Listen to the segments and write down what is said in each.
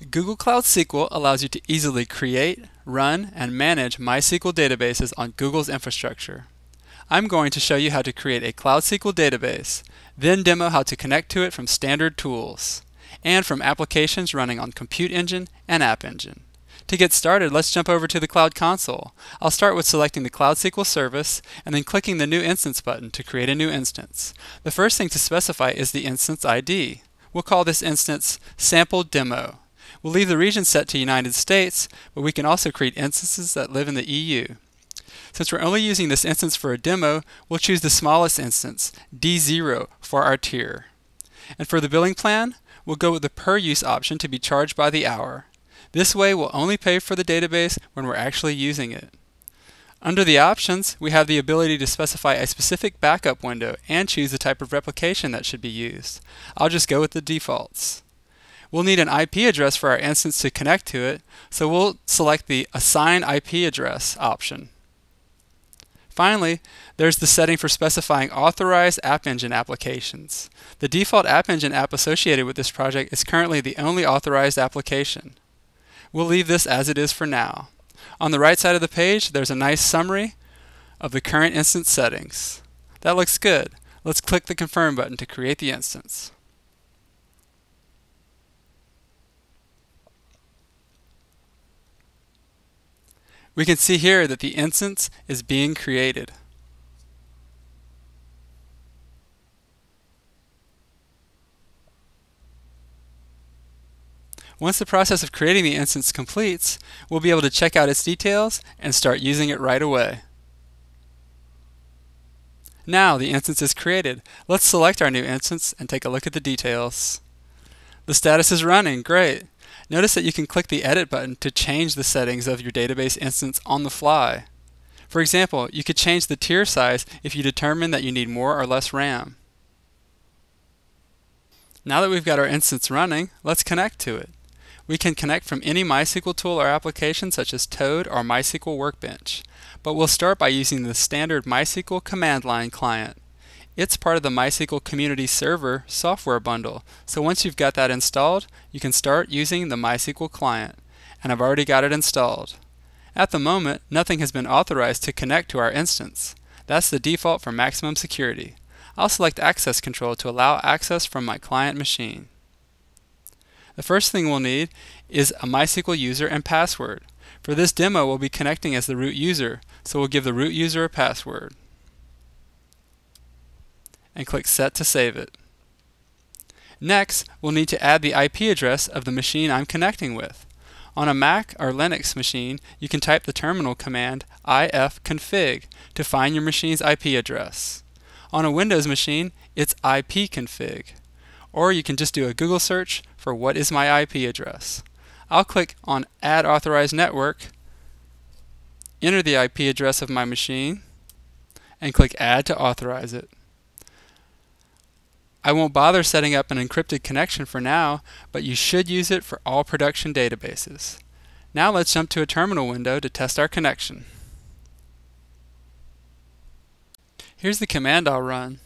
Google Cloud SQL allows you to easily create, run, and manage MySQL databases on Google's infrastructure. I'm going to show you how to create a Cloud SQL database, then demo how to connect to it from standard tools, and from applications running on Compute Engine and App Engine. To get started, let's jump over to the Cloud Console. I'll start with selecting the Cloud SQL service and then clicking the New Instance button to create a new instance. The first thing to specify is the instance ID. We'll call this instance Sample Demo. We'll leave the region set to United States, but we can also create instances that live in the EU. Since we're only using this instance for a demo, we'll choose the smallest instance, D0, for our tier. And for the billing plan, we'll go with the per use option to be charged by the hour. This way, we'll only pay for the database when we're actually using it. Under the options, we have the ability to specify a specific backup window and choose the type of replication that should be used. I'll just go with the defaults. We'll need an IP address for our instance to connect to it, so we'll select the Assign IP Address option. Finally, there's the setting for specifying authorized App Engine applications. The default App Engine app associated with this project is currently the only authorized application. We'll leave this as it is for now. On the right side of the page, there's a nice summary of the current instance settings. That looks good. Let's click the Confirm button to create the instance. We can see here that the instance is being created. Once the process of creating the instance completes, we'll be able to check out its details and start using it right away. Now the instance is created. Let's select our new instance and take a look at the details. The status is running. Great. Notice that you can click the Edit button to change the settings of your database instance on the fly. For example, you could change the tier size if you determine that you need more or less RAM. Now that we've got our instance running, let's connect to it. We can connect from any MySQL tool or application such as Toad or MySQL Workbench, but we'll start by using the standard MySQL command line client. It's part of the MySQL Community Server software bundle, so once you've got that installed, you can start using the MySQL client, and I've already got it installed. At the moment, nothing has been authorized to connect to our instance. That's the default for maximum security. I'll select Access Control to allow access from my client machine. The first thing we'll need is a MySQL user and password. For this demo, we'll be connecting as the root user, so we'll give the root user a password. And click Set to save it. Next, we'll need to add the IP address of the machine I'm connecting with. On a Mac or Linux machine, you can type the terminal command ifconfig to find your machine's IP address. On a Windows machine, it's ipconfig. Or you can just do a Google search for what is my IP address. I'll click on Add Authorized Network, enter the IP address of my machine, and click Add to authorize it. I won't bother setting up an encrypted connection for now, but you should use it for all production databases. Now let's jump to a terminal window to test our connection. Here's the command I'll run.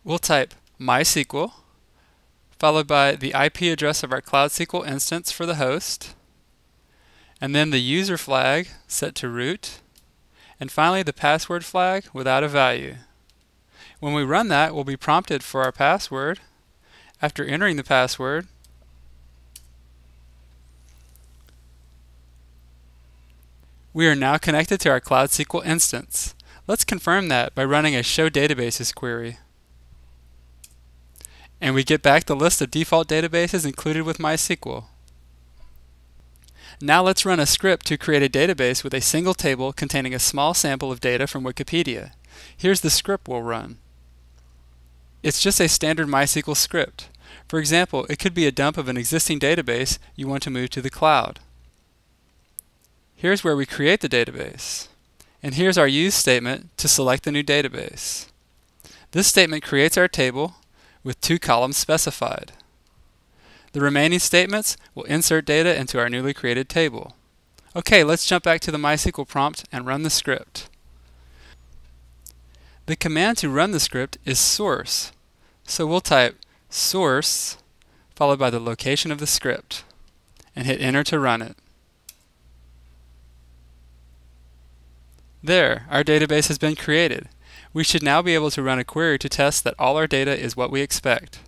We'll type MySQL, followed by the IP address of our Cloud SQL instance for the host, and then the user flag set to root, and finally the password flag without a value. When we run that, we'll be prompted for our password. After entering the password, we are now connected to our Cloud SQL instance. Let's confirm that by running a Show Databases query. And we get back the list of default databases included with MySQL. Now let's run a script to create a database with a single table containing a small sample of data from Wikipedia. Here's the script we'll run. It's just a standard MySQL script. For example, it could be a dump of an existing database you want to move to the cloud. Here's where we create the database. And here's our use statement to select the new database. This statement creates our table with 2 columns specified. The remaining statements will insert data into our newly created table. Okay, let's jump back to the MySQL prompt and run the script. The command to run the script is source. So we'll type source followed by the location of the script, and hit enter to run it. There, our database has been created. We should now be able to run a query to test that all our data is what we expect.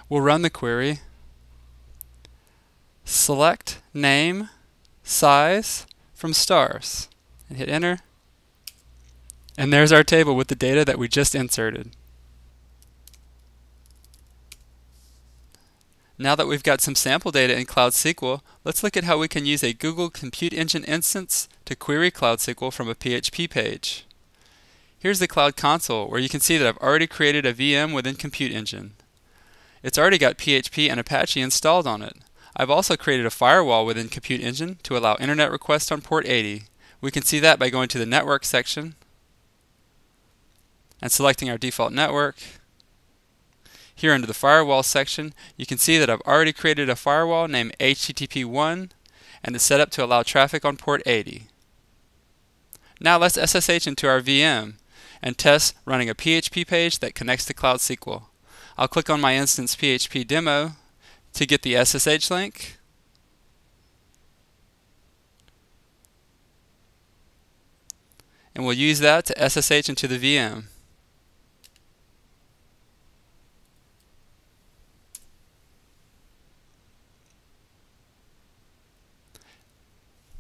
We'll run the query, select name, size from stars, and hit enter. And there's our table with the data that we just inserted. Now that we've got some sample data in Cloud SQL, let's look at how we can use a Google Compute Engine instance to query Cloud SQL from a PHP page. Here's the Cloud Console, where you can see that I've already created a VM within Compute Engine. It's already got PHP and Apache installed on it. I've also created a firewall within Compute Engine to allow internet requests on port 80. We can see that by going to the Network section and selecting our default network. Here under the Firewall section, you can see that I've already created a firewall named HTTP1 and it's set up to allow traffic on port 80. Now let's SSH into our VM and test running a PHP page that connects to Cloud SQL. I'll click on my instance PHP demo to get the SSH link. And we'll use that to SSH into the VM.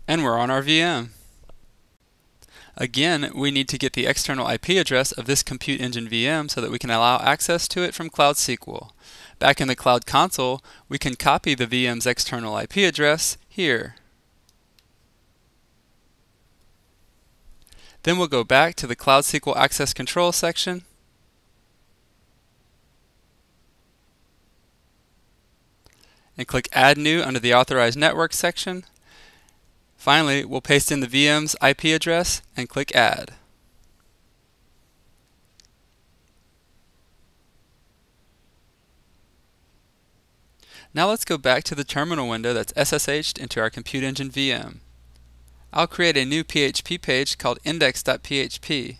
And we're on our VM. Again, we need to get the external IP address of this Compute Engine VM so that we can allow access to it from Cloud SQL. Back in the Cloud Console, we can copy the VM's external IP address here. Then we'll go back to the Cloud SQL Access Control section and click Add New under the Authorized Network section. Finally, we'll paste in the VM's IP address and click Add. Now let's go back to the terminal window that's SSH'd into our Compute Engine VM. I'll create a new PHP page called index.php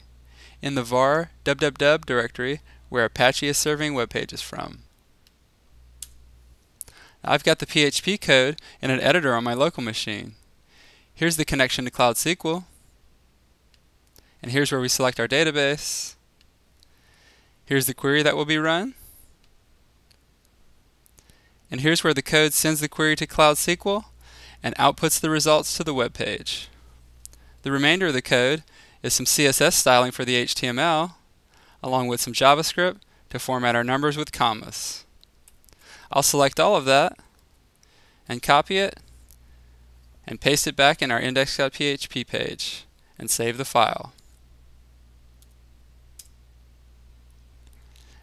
in the var www directory where Apache is serving web pages from. Now I've got the PHP code in an editor on my local machine. Here's the connection to Cloud SQL, and here's where we select our database. Here's the query that will be run, and here's where the code sends the query to Cloud SQL and outputs the results to the web page. The remainder of the code is some CSS styling for the HTML, along with some JavaScript to format our numbers with commas. I'll select all of that and copy it and paste it back in our index.php page and save the file.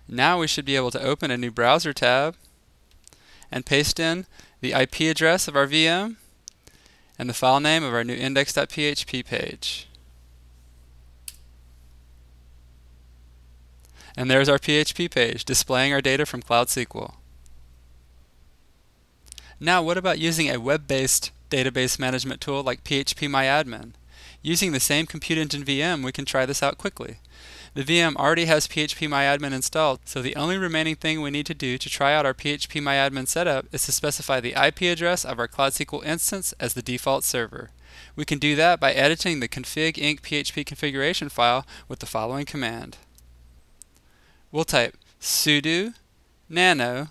Now we should be able to open a new browser tab and paste in the IP address of our VM and the file name of our new index.php page. And there's our PHP page displaying our data from Cloud SQL. Now what about using a web-based database management tool like phpMyAdmin? Using the same Compute Engine VM, we can try this out quickly. The VM already has phpMyAdmin installed, so the only remaining thing we need to do to try out our phpMyAdmin setup is to specify the IP address of our Cloud SQL instance as the default server. We can do that by editing the config.inc php configuration file with the following command. We'll type sudo nano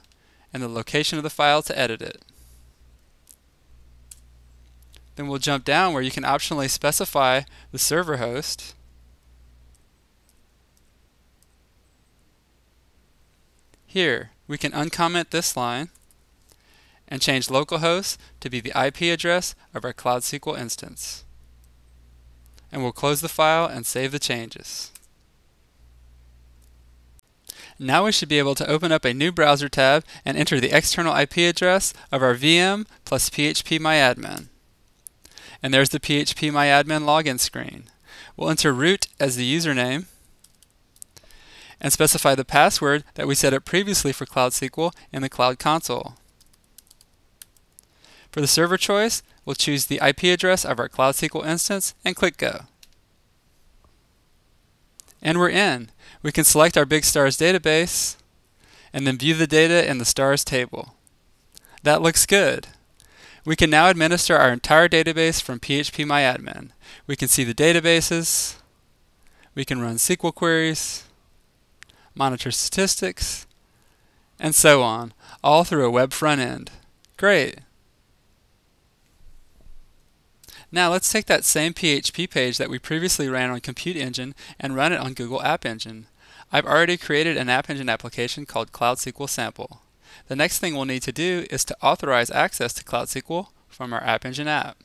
and the location of the file to edit it. Then we'll jump down where you can optionally specify the server host. Here, we can uncomment this line and change localhost to be the IP address of our Cloud SQL instance. And we'll close the file and save the changes. Now we should be able to open up a new browser tab and enter the external IP address of our VM plus phpMyAdmin. And there's the phpMyAdmin login screen. We'll enter root as the username and specify the password that we set up previously for Cloud SQL in the Cloud Console. For the server choice, we'll choose the IP address of our Cloud SQL instance and click Go. And we're in. We can select our Big Stars database and then view the data in the stars table. That looks good. We can now administer our entire database from phpMyAdmin. We can see the databases, we can run SQL queries, monitor statistics, and so on, all through a web front end. Great! Now let's take that same PHP page that we previously ran on Compute Engine and run it on Google App Engine. I've already created an App Engine application called Cloud SQL Sample. The next thing we'll need to do is to authorize access to Cloud SQL from our App Engine app.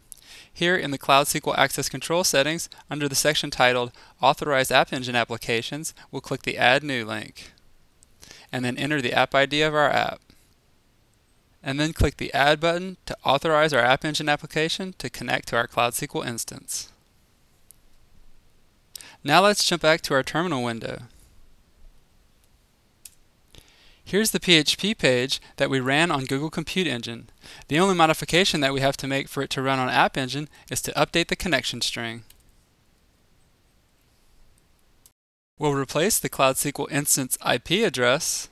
Here in the Cloud SQL Access Control settings, under the section titled Authorize App Engine Applications, we'll click the Add New link, and then enter the app ID of our app. And then click the Add button to authorize our App Engine application to connect to our Cloud SQL instance. Now let's jump back to our terminal window. Here's the PHP page that we ran on Google Compute Engine. The only modification that we have to make for it to run on App Engine is to update the connection string. We'll replace the Cloud SQL instance IP address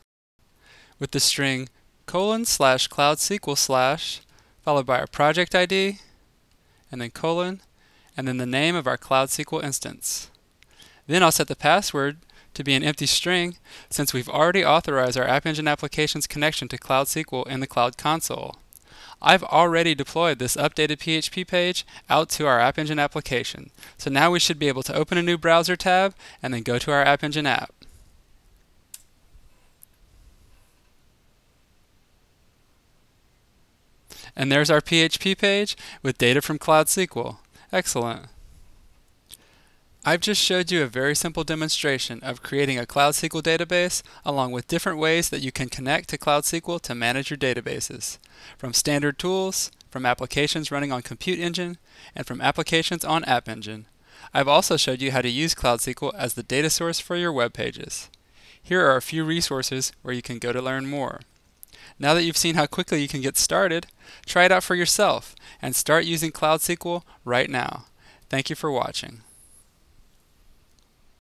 with the string :/CloudSQL/ followed by our project ID, and then colon, and then the name of our Cloud SQL instance. Then I'll set the password to be an empty string, since we've already authorized our App Engine application's connection to Cloud SQL in the Cloud Console. I've already deployed this updated PHP page out to our App Engine application, so now we should be able to open a new browser tab and then go to our App Engine app. And there's our PHP page with data from Cloud SQL. Excellent. I've just showed you a very simple demonstration of creating a Cloud SQL database along with different ways that you can connect to Cloud SQL to manage your databases, from standard tools, from applications running on Compute Engine, and from applications on App Engine. I've also showed you how to use Cloud SQL as the data source for your web pages. Here are a few resources where you can go to learn more. Now that you've seen how quickly you can get started, try it out for yourself and start using Cloud SQL right now. Thank you for watching.